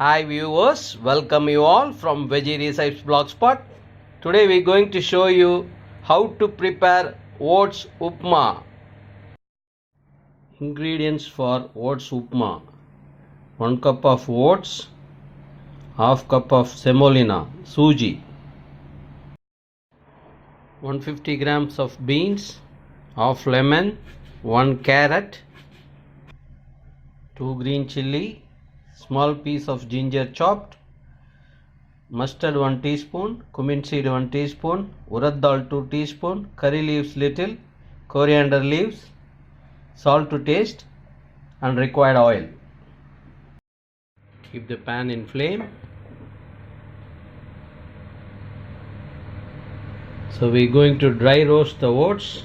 Hi viewers, welcome you all from Veggie Recipes Blogspot. Today we are going to show you how to prepare Oats Upma. Ingredients for Oats Upma: 1 cup of oats, half cup of semolina, suji, 150 grams of beans, half lemon, 1 carrot, 2 green chilli, small piece of ginger chopped, mustard 1 teaspoon, cumin seed 1 teaspoon, urad dal 2 teaspoon, curry leaves little, coriander leaves, salt to taste, and required oil. Keep the pan in flame. So we are going to dry roast the oats.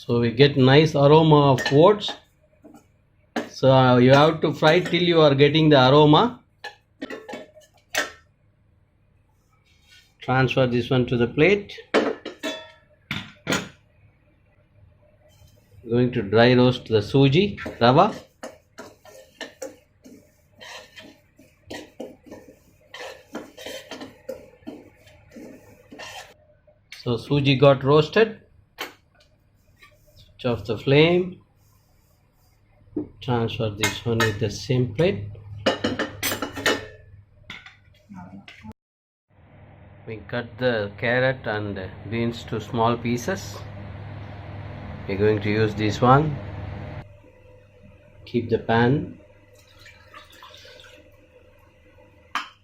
So we get nice aroma of oats. So you have to fry till you are getting the aroma. Transfer this one to the plate. Going to dry roast the suji, rava. So suji got roasted. Switch off the flame. Transfer this one with the same plate. We cut the carrot and beans to small pieces. We're going to use this one. Keep the pan.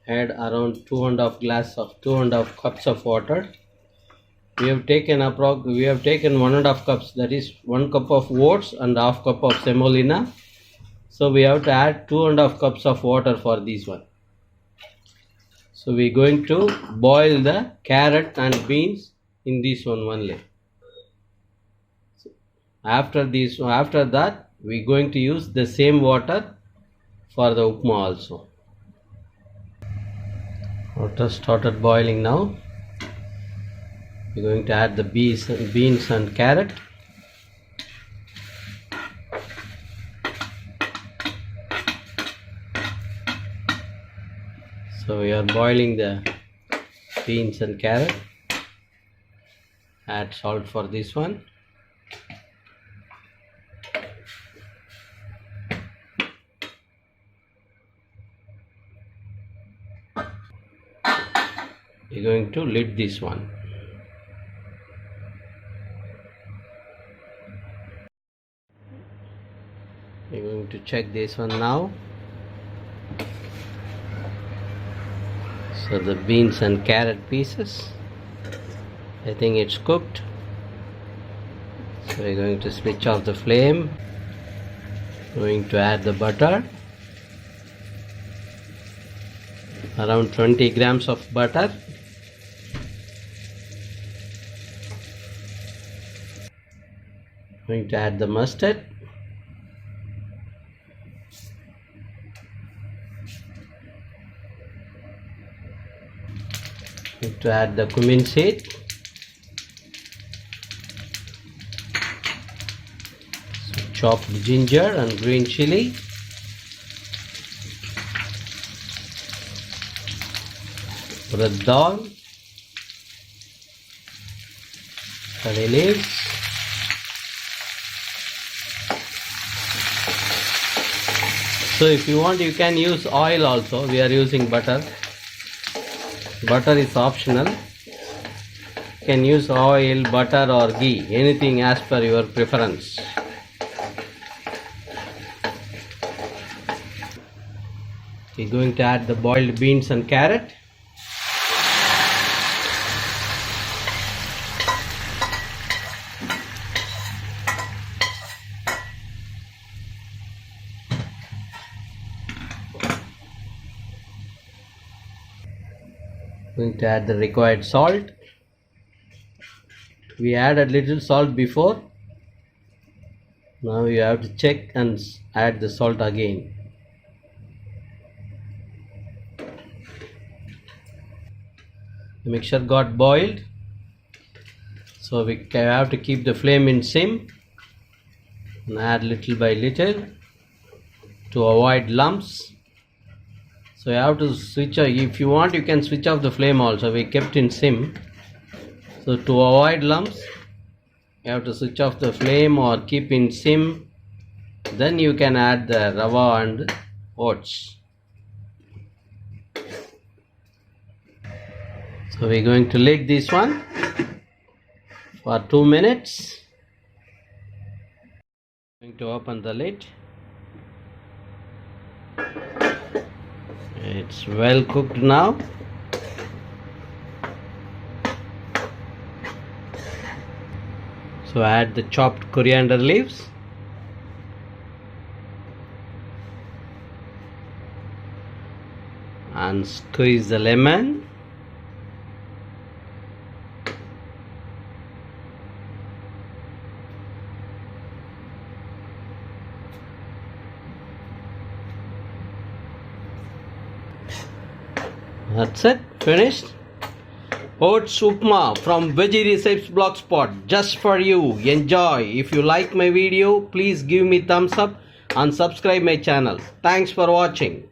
Add around 2.5 cups of water. We have taken 1.5 cups, that is 1 cup of oats and half cup of semolina. So we have to add 2.5 cups of water for this one. So we are going to boil the carrot and beans in this one only. After that we are going to use the same water for the upma also. Water started boiling now. We are going to add the beans and carrot. So we are boiling the beans and carrot. Add salt for this one. We are going to lid this one. We are going to check this one now. So the beans and carrot pieces, I think it's cooked. So we're going to switch off the flame. Going to add the butter. Around 20 grams of butter. Going to add the mustard. Going to add the cumin seed. Chopped ginger and green chilli. Urad dal, curry leaves, so if you want you can use oil also. We are using butter. Butter is optional. You can use oil, butter or ghee, anything as per your preference. We are going to add the boiled beans and carrot. Going to add the required salt. We added little salt before. Now you have to check and add the salt again. The mixture got boiled, so we have to keep the flame in sim and add little by little to avoid lumps. So you have to switch off. If you want, you can switch off the flame also. We kept in sim. So to avoid lumps, you have to switch off the flame or keep in sim. Then you can add the rava and oats. So we're going to lick this one for 2 minutes. Going to open the lid. It's well cooked now. So add the chopped coriander leaves. And squeeze the lemon. That's it, finished. Oats Upma from Veggie Recipes Blogspot, just for you. Enjoy. If you like my video, please give me thumbs up and subscribe my channel. Thanks for watching.